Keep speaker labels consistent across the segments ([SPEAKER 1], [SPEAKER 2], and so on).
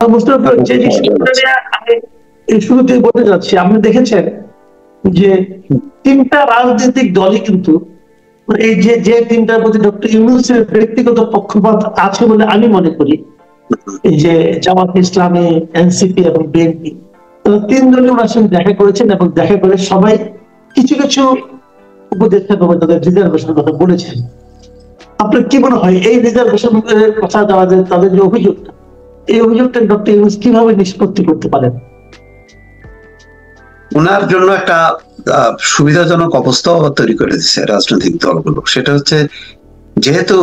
[SPEAKER 1] মুশতাক ভাই, যে জিনিসটা নিয়ে আমি এই শুরুতেই বলতে যাচ্ছি, আপনি দেখেছেন যে তিনটা রাজনৈতিক দলই কিন্তু এই যে যে তিনটার প্রতি ডক্টর ইউনূসের ব্যক্তিগত পক্ষপাত আছে বলে আমি মনে করি, এই যে জামাত ইসলামী, এনসিপি এবং বিএনপি, তিন দলই ওনার সঙ্গে দেখা করেছেন এবং দেখা করে সবাই কিছু কিছু উপদেষ্টা বা তাদের রিজার্ভেশনের কথা বলেছেন। আপনার কি মনে হয় এই রিজার্ভেশনের কথা দেওয়া যে তাদের যে অভিযোগটা, এই অভিযোগটা ডক্টর ইউনূস কিভাবে নিষ্পত্তি করতে পারেন?
[SPEAKER 2] ওনার জন্য একটা সুবিধাজনক অবস্থা তৈরি করে দিচ্ছে রাজনৈতিক দলগুলো। সেটা হচ্ছে, যেহেতু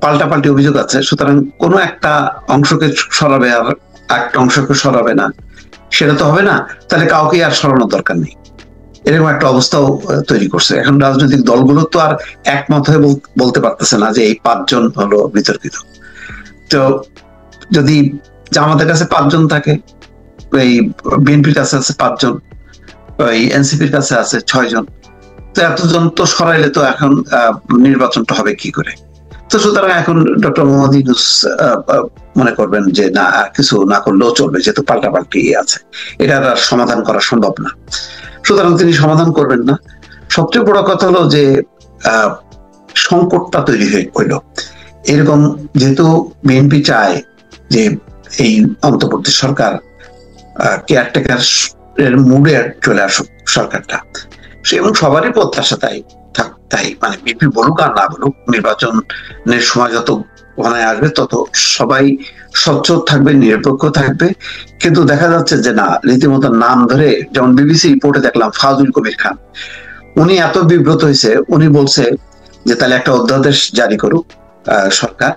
[SPEAKER 2] পাল্টাপাল্টি অভিযোগ আছে, সুতরাং কোনো একটা অংশকে সরাবে আর একটা অংশকে সরাবে না, সেটা তো হবে না। তাহলে কাউকে আর সরানোর দরকার নেই, এরকম একটা অবস্থাও তৈরি করছে। এখন রাজনৈতিক দলগুলো তো আর একমত হয়ে বলতে পারতেছে না যে এই 5 জন হলো বিতর্কিত। তো যদি জামাতের কাছে 5 জন থাকে, এই বিএনপির কাছে আছে 5 জন, ওই এনসিপির কাছে আছে 6 জন, তো এতজন তো সরাইলে তো এখন নির্বাচনটা হবে কি করে? তো সুতরাং এখন ডক্টর মোহাম্মদ ইউনূস মনে করবেন যে না, কিছু না করলেও চলবে, যেহেতু পাল্টাপাল্টি আছে, এটার আর সমাধান করা সম্ভব না, সুতরাং তিনি সমাধান করবেন না। সবচেয়ে বড় কথা হলো যে সংকটটা তৈরি হইল এরকম, যেহেতু বিএনপি চায় যে এই অন্তর্বর্তী সরকার কেয়ারটেকার এর মুডে চলে আসুক সরকারটা, এবং সবারই প্রত্যাশা তাই মানে বিএনপি বলুক আর না বলুক, নির্বাচনের সময় যত ঘনায় আসবে তত সবাই স্বচ্ছ থাকবে, নিরপেক্ষ থাকবে। কিন্তু দেখা যাচ্ছে যে না, রীতিমতো নাম ধরে, যেমন বিবিসি রিপোর্টে দেখলাম ফাজুল কবির খান, উনি এত বিব্রত হয়েছে, উনি বলছে যে তাহলে একটা অধ্যাদেশ জারি করুক সরকার,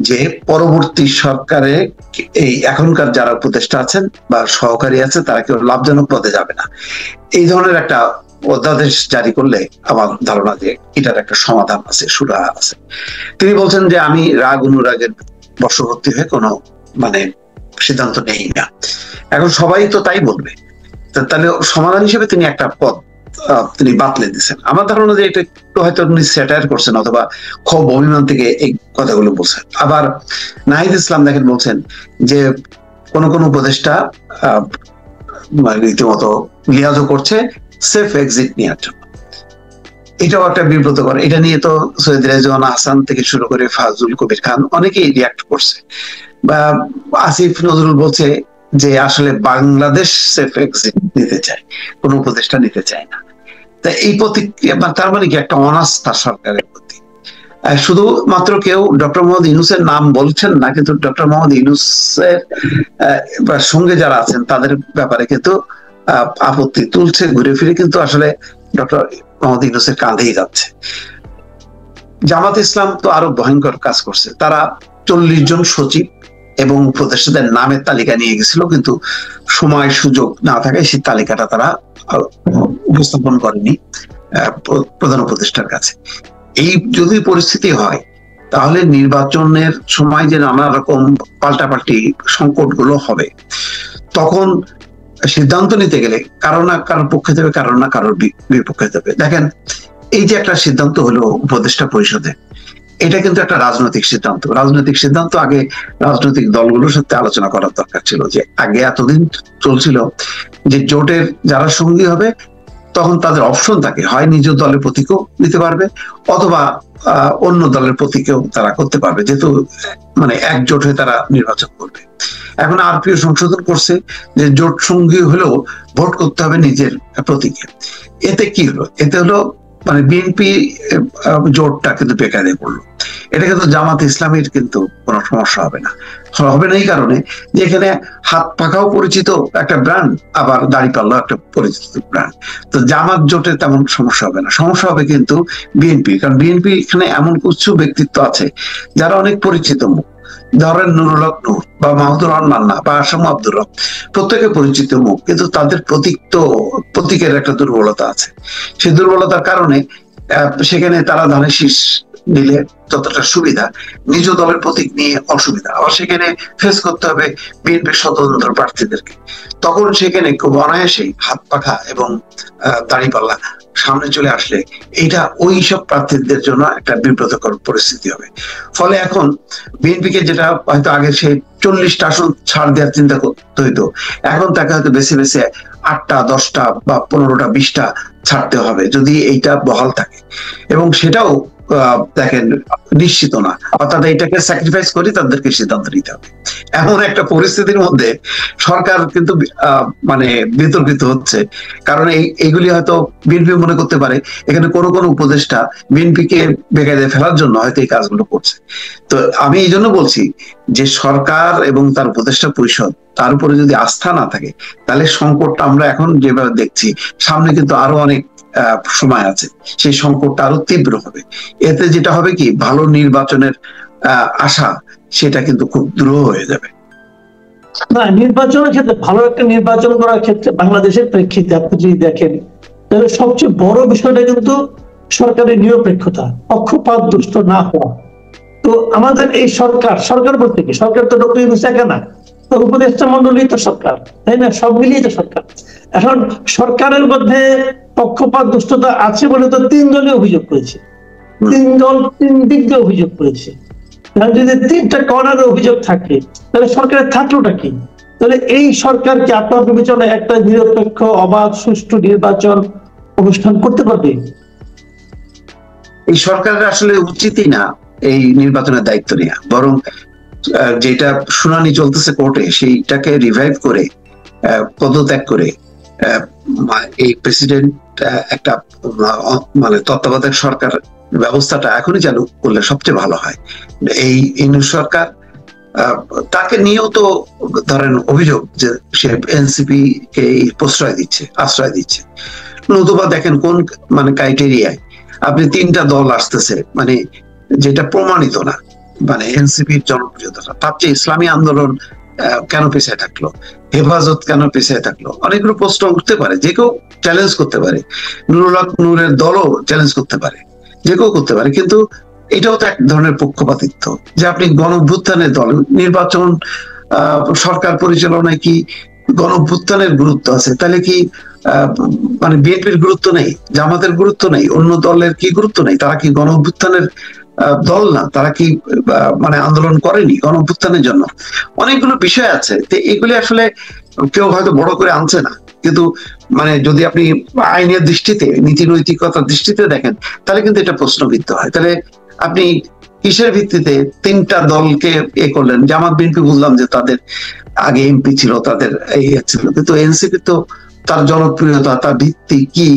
[SPEAKER 2] যে পরবর্তী সরকারে এই এখনকার যারা উপদেষ্টা আছেন বা সহকারী আছে তারা কেউ লাভজনক পদে যাবে না। এই ধরনের একটা অধ্যাদেশ জারি করলে আমার ধারণা যে এটার একটা সমাধান আছে, সুরা আছে। তিনি বলছেন যে আমি রাগ অনুরাগের বশবর্তী হয়ে কোনো মানে সিদ্ধান্ত নেই না। এখন সবাই তো তাই বলবে, তাহলে সমাধান হিসেবে তিনি একটা পদ তিনি বাতলে দিচ্ছেন। আমার ধারণা যে এটা একটু হয়তো উনি স্যাটায়ার করছেন অথবা ক্ষোভ অভিমান থেকে এই কথাগুলো বলছেন। আবার নাহিদ ইসলাম দেখেন বলছেন যে কোন কোন উপদেষ্টা রীতিমতো লিয়াজও করছে সেফ এক্সিট নেওয়ার জন্য। এটাও একটা বিব্রতকর। এটা নিয়ে তো সৈয়দ রেজওয়ান হাসান থেকে শুরু করে ফাজুল কবির খান অনেকেই রিয়াক্ট করছে, বা আসিফ নজরুল বলছে যে আসলে বাংলাদেশ সেফ এক্সিট নিতে চায়, কোন উপদেষ্টা নিতে চায় না। তা এই প্রতিক্রিয়া, তার মানে কি একটা অনাস্থা সরকারের প্রতি। শুধুমাত্র কেউ ডক্টর মোহাম্মদ ইউনূসের নাম বলছেন না, কিন্তু ডক্টর মোহাম্মদ ইউনূসের সঙ্গে যারা আছেন তাদের ব্যাপারে কিন্তু আপত্তি তুলছে ঘুরে ফিরে, কিন্তু আসলে ডক্টর মোহাম্মদ ইউনূসের কাঁধেই যাচ্ছে। জামাত ইসলাম তো আরো ভয়ঙ্কর কাজ করছে, তারা 40 জন সচিব এবং উপদেষ্টাদের নামের তালিকা নিয়ে গেছিল, কিন্তু সময় সুযোগ না থাকায় সেই তালিকাটা তারা উপস্থাপন করেনি প্রধান উপদেষ্টার কাছে। এই যদি পরিস্থিতি হয়, তাহলে নির্বাচনের সময় যে নানা রকম পাল্টাপাল্টি সংকট গুলো হবে, তখন সিদ্ধান্ত নিতে গেলে কারো না কারোর পক্ষে দেবে, কারো না কারোর বিপক্ষে দেবে। দেখেন, এই যে একটা সিদ্ধান্ত হলো উপদেষ্টা পরিষদে, এটা কিন্তু একটা রাজনৈতিক সিদ্ধান্ত। রাজনৈতিক সিদ্ধান্ত আগে রাজনৈতিক দলগুলোর সাথে আলোচনা করার দরকার ছিল। যে আগে এতদিন চলছিল যে জোটের যারা সঙ্গী হবে তখন তাদের অপশন থাকে, হয় নিজ দলের প্রতীকও নিতে পারবে অথবা অন্য দলের প্রতীকেও তারা করতে পারবে, যেহেতু মানে একজোট হয়ে তারা নির্বাচন করবে। এখন আরপিও সংশোধন করছে যে জোট সঙ্গী হলেও ভোট করতে হবে নিজের প্রতীকে। এতে কি হলো? এতে হলো মানে বিএনপি জোটটা কিন্তু বেকারে পড়লো। এটা কিন্তু জামাত ইসলামীর কিন্তু কোনো সমস্যা হবে না। হবে না এই কারণে যে এখানে হাত পাখাও পরিচিত একটা ব্র্যান্ড, আবার দাঁড়িপাল্লাও একটা পরিচিত ব্র্যান্ড। তো জামাত জোটে তেমন সমস্যা হবে না। সমস্যা হবে কিন্তু বিএনপি, কারণ বিএনপি এখানে এমন কিছু ব্যক্তিত্ব আছে যারা অনেক পরিচিত মুখ। ধরেন নুরুল হক নূর বা মাহমুদুর রহমান মান্না বা আসম আব্দুর রব, প্রত্যেকে পরিচিত মুখ, কিন্তু তাদের প্রতীকের একটা দুর্বলতা আছে। সেই দুর্বলতার কারণে সেখানে তারা ধানের শীষ নিলে যতটা সুবিধা, নিজ দলের প্রতীক নিয়ে অসুবিধা। আবার সেখানে ফেস করতে হবে বিএনপির স্বতন্ত্র প্রার্থীদেরকে। তখন সেখানে খুব অনায়াসেই হাত পাখা এবং দাঁড়িপাল্লা সামনে চলে আসলে এটা ওই সব প্রার্থীদের জন্য একটা বিব্রতকর পরিস্থিতি হবে। ফলে এখন বিএনপিকে যেটা হয়তো আগে সে 40টা আসন ছাড় দেওয়ার চিন্তা করতে হইতো, এখন তাকে হয়তো বেছে বেছে 8টা 10টা বা 15টা 20টা ছাড়তে হবে যদি এইটা বহাল থাকে, এবং সেটাও দেখেন নিশ্চিত না, অর্থাৎ এটাকে স্যাক্রিফাইস করে তাদেরকে সিদ্ধান্ত নিতে হবে। এমন একটা পরিস্থিতির মধ্যে সরকার কিন্তু মানে বিতর্কিত হচ্ছে, কারণ এইগুলি হয়তো বিএনপি মনে করতে পারে এখানে কোনো কোনো উপদেষ্টা বিএনপিকে বেকায়দায় ফেলার জন্য হয়তো এই কাজগুলো করছে। তো আমি এই জন্য বলছি যে সরকার এবং তার উপদেষ্টা পরিষদ তার উপরে যদি আস্থা না থাকে, তাহলে সংকটটা আমরা এখন যেভাবে দেখছি, সামনে কিন্তু আরো অনেক সময় আছে, সেই সংকটটা আরো তীব্র হবে। এতে যেটা হবে কি, ভালো নির্বাচনের আশা সেটা কিন্তু খুব দ্রুহ হয়ে যাবে।
[SPEAKER 1] না, নির্বাচনের ক্ষেত্রে ভালো একটা নির্বাচন করার ক্ষেত্রে বাংলাদেশের প্রেক্ষিতে আপনি যদি দেখেন, তাহলে সবচেয়ে বড় বিষয়টা কিন্তু সরকারের নিরপেক্ষতা, পক্ষপাত দুষ্ট না হওয়া। তো আমাদের এই সরকার বলতে কি, সরকার তো ডক্টর ইউনূস একা না, উপদেষ্টা মন্ডলী তো সরকার, তাই না? সব মিলিয়ে তো সরকার। এখন সরকারের মধ্যে পক্ষপাত দুষ্টতা আছে বলে তো 3 দলই অভিযোগ করেছে, 3 দল 3 দিক দিয়ে অভিযোগ করেছে। যদি 3টা কর্নারে অভিযোগ থাকে, তাহলে সরকারের থাকলোটা কি? তাহলে এই সরকারকে আপনার বিবেচনায় একটা নিরপেক্ষ অবাধ সুষ্ঠু নির্বাচন অনুষ্ঠান করতে পারবে?
[SPEAKER 2] এই সরকারের আসলে উচিতই না এই নির্বাচনের দায়িত্ব নেওয়া, বরং যেটা শুনানি চলতেছে কোর্টে সেইটাকে রিভাইভ করে পদত্যাগ করে এই প্রেসিডেন্ট একটা মানে তত্ত্বাবধায়ক সরকার ব্যবস্থাটা এখনই চালু করলে সবচেয়ে ভালো হয়। এই ইউনূস সরকার, তাকে নিয়েও তো ধরেন অভিযোগ যে সে এনসিপি কে আশ্রয় দিচ্ছে। নতুবা দেখেন কোন মানে ক্রাইটেরিয়ায় আপনি 3টা দল আসতেছে, মানে যেটা প্রমাণিত না, মানে এনসিপির জনপ্রিয়তা। তার চেয়ে ইসলামী আন্দোলন কেন পিছিয়ে থাকলো, হেফাজত কেন পিছিয়ে থাকলো, অনেকগুলো প্রশ্ন উঠতে পারে, যে কেউ চ্যালেঞ্জ করতে পারে, নুরুল হক নূরের দলও চ্যালেঞ্জ করতে পারে, যে কেউ করতে পারে। কিন্তু এটাও তো এক ধরনের পক্ষপাতিত্ব যে আপনি গণঅভ্যুত্থানের দল, নির্বাচন সরকার পরিচালনায় কি গণঅভ্যুত্থানের গুরুত্ব আছে? তাহলে কি মানে বিএনপির গুরুত্ব নেই, জামাতের গুরুত্ব নেই, অন্য দলের কি গুরুত্ব নেই? তারা কি গণঅভ্যুত্থানের দল না? তারা কি মানে আন্দোলন করেনি গণঅভ্যুত্থানের জন্য? অনেকগুলো বিষয় আছে, তো এগুলি আসলে কেউ হয়তো বড় করে আনছে না, কিন্তু মানে যদি আপনি আইনের দৃষ্টিতে, নীতি নৈতিকতার দৃষ্টিতে দেখেন, তাহলে কিন্তু এটা প্রশ্নবিদ্ধ হয়। তাহলে আপনি কিসের ভিত্তিতে 3টা দলকে করলেন? জামাত বিএনপি বুঝলাম যে তাদের আগে এমপি ছিল, তাদের এই ছিল, কিন্তু এনসিপি তো তার জনপ্রিয়তা, তার ভিত্তি কি,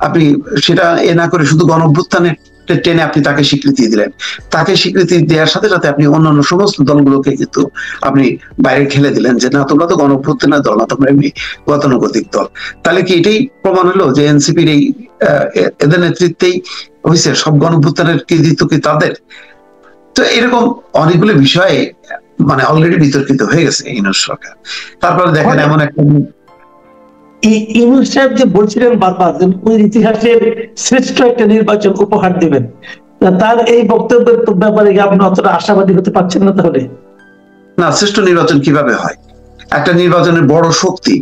[SPEAKER 2] আপনি সেটা না করে শুধু গণঅভ্যুত্থানের টেনে আপনি তাকে স্বীকৃতি দিলেন। তাকে স্বীকৃতি দেওয়ার সাথে সাথে আপনি অন্যান্য সমস্ত দলগুলোকে কিন্তু আপনি বাইরে ঠেলে দিলেন যে না, তোমরা তো গণঅভ্যুত্থানের দল না, তোমরা এমনি গতানুগতিক দল। তাহলে কি এটাই প্রমাণ হলো যে এনসিপির এই এদের নেতৃত্বেই হয়েছে সব গণঅভ্যুত্থানের কৃতিত্ব কি তাদের? তো এরকম অনেকগুলো বিষয়ে মানে অলরেডি বিতর্কিত হয়ে গেছে ইউনূস সরকার। তারপরে দেখেন এমন একটা
[SPEAKER 1] ইউনূস সাহেব যে বলছিলেন বারবার যে ইতিহাসের শ্রেষ্ঠ একটা নির্বাচন উপহার দিবেন, তার এই বক্তব্যের ব্যাপারে আপনি অতটা আশাবাদী হতে পারছেন না? তাহলে
[SPEAKER 2] না, শ্রেষ্ঠ নির্বাচন কিভাবে হয়? একটা নির্বাচনের বড় শক্তি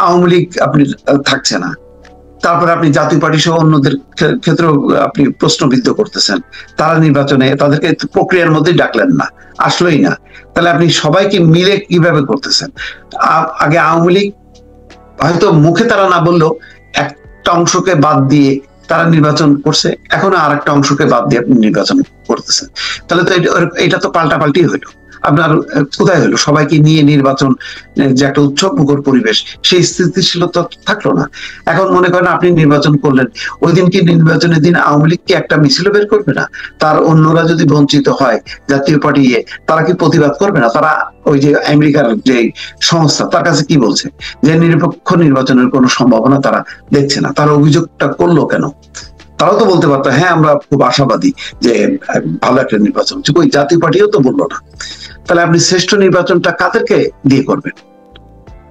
[SPEAKER 2] আওয়ামী লীগ আপনি থাকছে না, তারপরে আপনি জাতীয় পার্টি সহ অন্যদের ক্ষেত্রেও আপনি প্রশ্নবিদ্ধ করতেছেন, তারা নির্বাচনে তাদেরকে প্রক্রিয়ার মধ্যে ডাকলেন না, আসলোই না। তাহলে আপনি সবাইকে মিলে কিভাবে করতেছেন? আগে আওয়ামী লীগ হয়তো মুখে তারা না বললেও একটা অংশকে বাদ দিয়ে তারা নির্বাচন করছে, এখনো আর একটা অংশকে বাদ দিয়ে আপনি নির্বাচন করতেছেন। তাহলে তো এটা তো পাল্টাপাল্টি হইলো। আপনার কোথায় হলো সবাইকে নিয়ে নির্বাচন, যে একটা উৎসব মুখর পরিবেশ, সেই স্থিতিশীলতা থাকলো না। এখন মনে করেন আপনি নির্বাচন করলেন, ওই দিন কি নির্বাচনের দিন আওয়ামী লীগ কি একটা মিছিল বের করবে না? তার অন্যরা যদি বঞ্চিত হয় জাতীয় পার্টি, তারা কি প্রতিবাদ করবে না? তারা ওই যে আমেরিকার যে সংস্থা, তার কাছে কি বলছে যে নিরপেক্ষ নির্বাচনের কোনো সম্ভাবনা তারা দেখছে না। তারা অভিযোগটা করলো কেন? তারাও তো বলতে পারতো হ্যাঁ আমরা খুব আশাবাদী যে ভালো একটা নির্বাচন, ওই জাতীয় পার্টিও তো বললো না। তাহলে আপনি শ্রেষ্ঠ নির্বাচনটা কাদেরকে দিয়ে করবেন?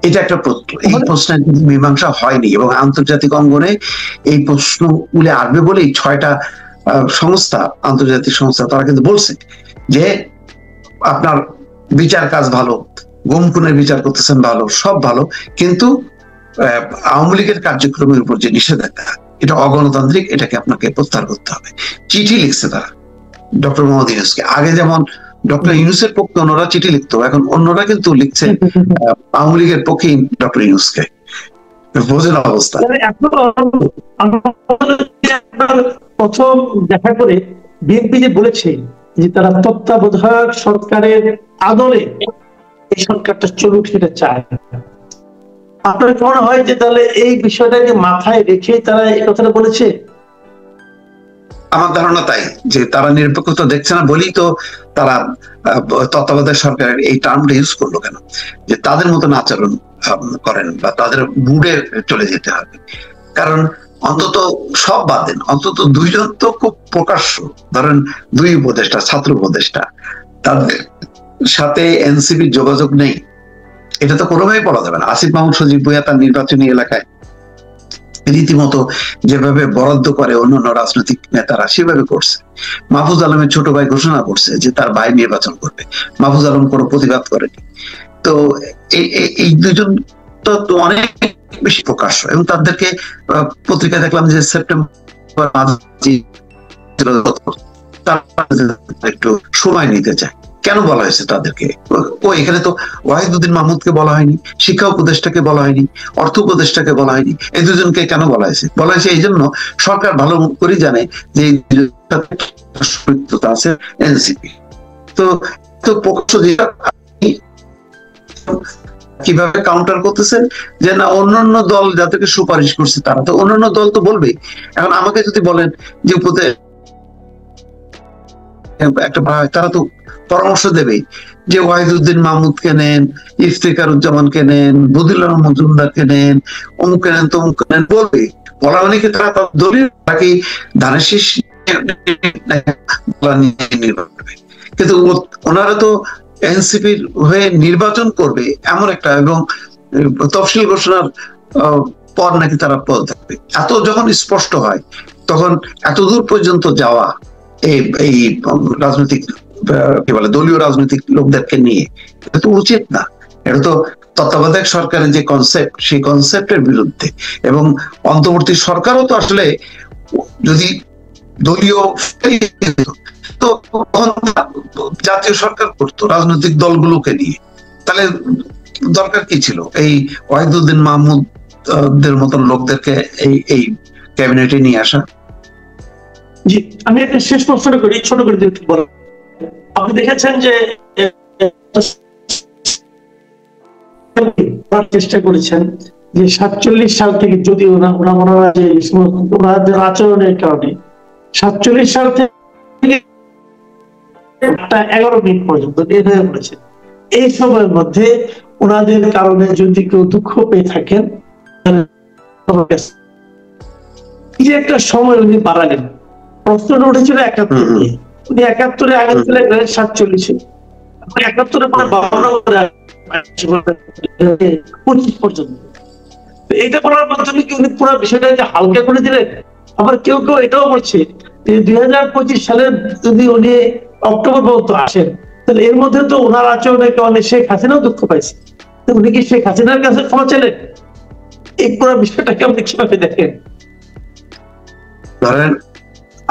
[SPEAKER 2] এটা একটা প্রশ্ন। এই প্রশ্নের মীমাংসা হয়নি, এবং আন্তর্জাতিক অঙ্গনে এই প্রশ্নগুলি আসবে বলেই 6টা সংস্থা, আন্তর্জাতিক সংস্থা, তারা কিন্তু বলছে যে আপনার বিচার কাজ ভালো, গুম খুনের বিচার করতেছেন ভালো, সব ভালো, কিন্তু আওয়ামী লীগের কার্যক্রমের উপর যে নিষেধাজ্ঞা, এটা অগণতান্ত্রিক, এটাকে আপনাকে প্রত্যাহার করতে হবে। চিঠি লিখছে তারা ডক্টর মোহাম্মদ ইউনূসকে। আগে যেমন ডক্টর ইউনূসের পক্ষে অন্যরা চিঠি লিখতো, এখন অন্যরা কিন্তু লিখছে আওয়ামী লীগের পক্ষে ডক্টর ইউনূসকে। বোঝেন অবস্থা।
[SPEAKER 1] প্রথম দেখা করে বিএনপি যে বলেছে যে তারা তত্ত্বাবধায়ক সরকারের আদলে এই সরকারটা চলুক সেটা চায়, আপনার মনে হয় যে তাহলে এই বিষয়টাকে মাথায় রেখে তারা এই কথাটা বলেছে?
[SPEAKER 2] আমার ধারণা তাই, যে তারা নিরপেক্ষতা দেখছে না বলেই তো তারা তত্ত্বাবধায়ক সরকারের এই টার্মটা ইউজ করলো কেন, যে তাদের মতন আচরণ করেন বা তাদের বুডে চলে যেতে হবে। কারণ অন্তত সব বাদ দেন, অন্তত দুইজন তো খুব প্রকাশ্য, ধরেন দুই উপদেষ্টা, ছাত্র উপদেষ্টা, তাদের সাথে এনসিপির যোগাযোগ নেই, এটা তো কোনোভাবেই বলা যাবে না। আসিফ মাহমুদ সজীব ভুঁইয়া তার নির্বাচনী এলাকায় রীতিমতো যেভাবে বরাদ্দ করে অন্যান্য রাজনৈতিক নেতারা সেভাবে করছে। মাহফুজ আলমের ছোট ভাই ঘোষণা করছে যে তার ভাই নির্বাচন করবে, মাহফুজ আলম কোনো প্রতিবাদ করেনি। তো এই দুজন তো অনেক বেশি প্রকাশ্য, এবং তাদেরকে পত্রিকায় দেখলাম যে সেপ্টেম্বর একটু সময় নিতে চায়। কেন বলা হয়েছে তাদেরকে? এখানে তো ওয়াহিদুদ্দিন মাহমুদকে বলা হয়নি, শিক্ষা উপদেষ্টাকে বলা হয়নি, অর্থ উপদেষ্টাকে বলা হয়নি। এই দুজনকে কেন বলা হয়েছে? বলা হয়েছে এই জন্য, সরকার ভালো করে জানে যে আছে এনসিপি। তো প্রকাশ্য কিভাবে কাউন্টার করতেছেন যে না অন্যান্য দল যাদেরকে সুপারিশ করছে তারা তো, অন্যান্য দল তো বলবে। এখন আমাকে যদি বলেন যে একটা তারা তো পরামর্শ দেবে যে ওয়াহিদুদ্দিন মাহমুদকে নেন, ইফতেখারুজ্জামানকে নেন, বদিউল মজুমদারকে নেন, অমুক নেন তমুক নেন, বলবে। বলা অনেকে তারা দলীয় নাকি ধানের শীষ করবে, কিন্তু ওনারা তো এনসিপির হয়ে নির্বাচন করবে এমন একটা, এবং তফসিল ঘোষণার পর নাকি তারা পদ থাকবে। এত যখন স্পষ্ট হয় তখন এত দূর পর্যন্ত যাওয়া এই রাজনৈতিক কি বলে দলীয় রাজনৈতিক লোকদেরকে নিয়ে, এটা তো উচিত না। এটা তো তত্ত্বাবধায়ক সরকারের যে কনসেপ্ট, সেই কনসেপ্টের বিরুদ্ধে। এবং অন্তর্বর্তী সরকারও তো আসলে যদি দলীয় তো জাতীয় সরকার করতো রাজনৈতিক দলগুলোকে নিয়ে, তাহলে দরকার কি ছিল এই ওয়াহিদুদ্দিন মাহমুদদের মতন লোকদেরকে এই ক্যাবিনেটে নিয়ে আসা?
[SPEAKER 1] জি, আমি একটা শেষ প্রশ্ন করি, ছোট করে দিতে বলেন। আপনি দেখেছেন যে চেষ্টা করেছেন যে 47 সাল থেকে, যদি ওনাদের আচরণের কারণে 47 সাল থেকে 11 মিনিট পর্যন্ত এভাবে বলেছেন, এই সময়ের মধ্যে ওনাদের কারণে যদি কেউ দুঃখ পেয়ে থাকেন, এই যে একটা সময় উনি বাড়ালেন। প্রশ্নটা উঠেছিল 71 নিয়ে, উনি 71-এ আগে চলে গেলেন 47-এ, 71-এর পরে 25 পর্যন্ত। এটা বলার মাধ্যমে কি উনি পুরো বিষয়টাকে হালকা করে দিলেন? আবার কেউ কেউ এটাও বলছে যে 2025 সালের যদি উনি অক্টোবর পর্যন্ত আসেন, তাহলে এর মধ্যে তো ওনার আচরণে অনেক শেখ হাসিনাও দুঃখ পাইছে, উনি কি শেখ হাসিনার কাছে ক্ষমা চাইলেন? এই পুরো বিষয়টাকে আপনি কিভাবে দেখেন?
[SPEAKER 2] ধরেন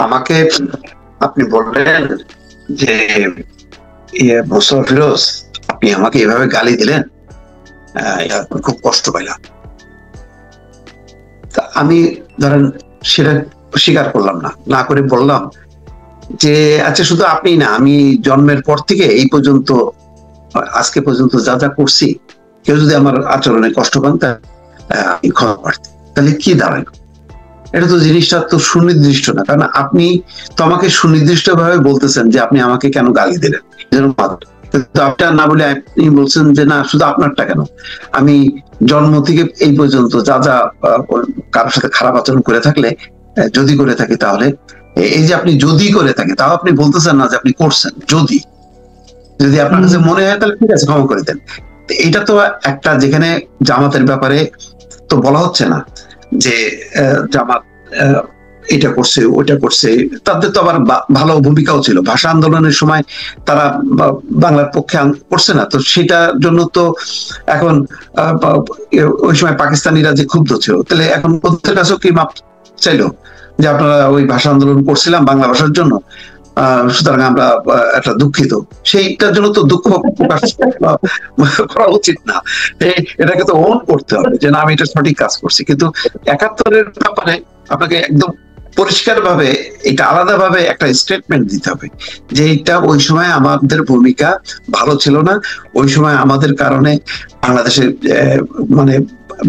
[SPEAKER 2] আমাকে আপনি বললেন যে মোশাররফ ফিরোজ, আপনি আমাকে এভাবে গালি দিলেন, এটা খুব কষ্ট পাইলাম। তা আমি ধরেন সেটা স্বীকার করলাম না করে বললাম যে আচ্ছা, শুধু আপনি না, আমি জন্মের পর থেকে এই পর্যন্ত আজকে পর্যন্ত যা যা করছি, কেউ যদি আমার আচরণে কষ্ট পান তাহলে কি দাঁড়ায়? এটা তো জিনিসটা তো সুনির্দিষ্ট না, কারণ আপনি তো আমাকে সুনির্দিষ্ট ভাবে বলতেছেন যে আপনি আমাকে কেন গালি দিলেন, আপনার না বলে আপনি বলছেন যে না শুধু আপনারটা কেন, আমি জন্ম থেকে এই পর্যন্ত যা যা কারোর সাথে খারাপ আচরণ করে থাকলে, যদি করে থাকি তাহলে, এই যে আপনি যদি করে থাকি, তাও আপনি বলতেছেন না যে আপনি করছেন। যদি আপনার কাছে মনে হয় তাহলে ঠিক আছে, ক্ষমা করে দেন। এটা তো একটা, যেখানে জামাতের ব্যাপারে তো বলা হচ্ছে না যে জামাত এটা করছে ওটা করছে, তাদের তো আবার ভালো ভূমিকাও ছিল, ভাষা আন্দোলনের সময় তারা বাংলার পক্ষে করছে না, তো সেটার জন্য তো এখন ওই সময় পাকিস্তানিরা যে ক্ষুব্ধ ছিল, তাহলে এখন ওদের কাছেও কি মাপ চাইলো যে আপনারা ওই ভাষা আন্দোলন করছিলাম বাংলা ভাষার জন্য, সুতরাং আমরা একটা দুঃখিত, সেইটার জন্য তো দুঃখ প্রকাশ করা উচিত না। এটাকে তো ওন করতে হবে যে না আমি এটা সঠিক কাজ করছি। কিন্তু 71-এর ব্যাপারে আপনাকে একদম পরিষ্কার ভাবে এটা আলাদা ভাবে একটা স্টেটমেন্ট দিতে হবে যে এটা ওই সময় আমাদের ভূমিকা ভালো ছিল না, ওই সময় আমাদের কারণে বাংলাদেশের মানে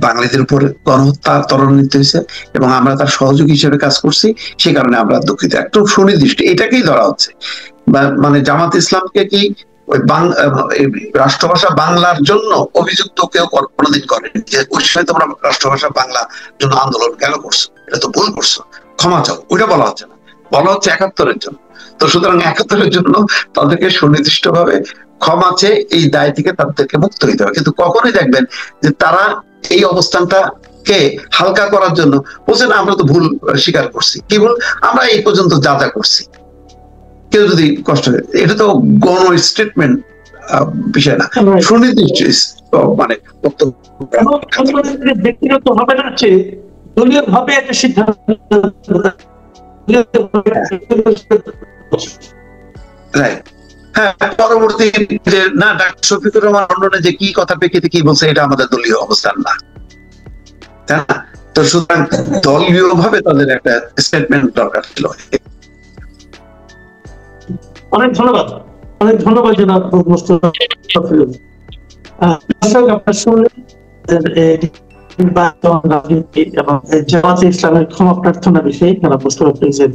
[SPEAKER 2] বাঙালিদের উপর গণহত্যা ত্বরান্বিত হয়েছে এবং আমরা তার সহযোগী হিসেবে কাজ করছি, সে কারণে আমরা দুঃখিত। একদম সুনির্দিষ্ট এটাকেই ধরা হচ্ছে। মানে জামাত ইসলামকে কি ওই রাষ্ট্রভাষা বাংলার জন্য অভিযুক্ত কেউ কোনোদিন করেনি যে ওই সময় তোমরা রাষ্ট্রভাষা বাংলার জন্য আন্দোলন কেন করছো, এটা তো ভুল করছো, ক্ষমা চাও, ওইটা বলা হচ্ছে না, বলা হচ্ছে 71-এর জন্য। তো সুতরাং 71-এর জন্য তাদেরকে সুনির্দিষ্ট ভাবে ক্ষমা চেয়ে এই দায় থেকে তাদেরকে মুক্ত হইতে হবে। কিন্তু কখনোই দেখবেন যে তারা এই অবস্থানটাকে হালকা করার জন্য বলছে না আমরা তো ভুল স্বীকার করছি, কি ভুল, আমরা এই পর্যন্ত যা যা করছি, কেউ যদি কষ্ট হয়, এটা তো গণ স্টেটমেন্ট বিষয় না, সুনির্দিষ্ট মানে
[SPEAKER 1] ব্যক্তিগত ভাবে না, দলীয় ভাবে একটা সিদ্ধান্ত।
[SPEAKER 2] হ্যাঁ, পরবর্তী না ডাক্তার শফিকুর রহমান অন্যনে যে কি কথা প্রেক্ষিতে কি বলছে এটা আমাদের দলীয় অবস্থান না, তাই না? তো সুতরাং দলীয় ভাবে তাদের একটা স্টেটমেন্ট দরকার ছিল।
[SPEAKER 1] অনেক ধন্যবাদ, অনেক ধন্যবাদ জনাব মোস্তফা। দর্শক আপনারা শুনলেন জামাতে ইসলামের ক্ষমা প্রার্থনা বিষয়ে জনাব মোস্তফা ফিরোজের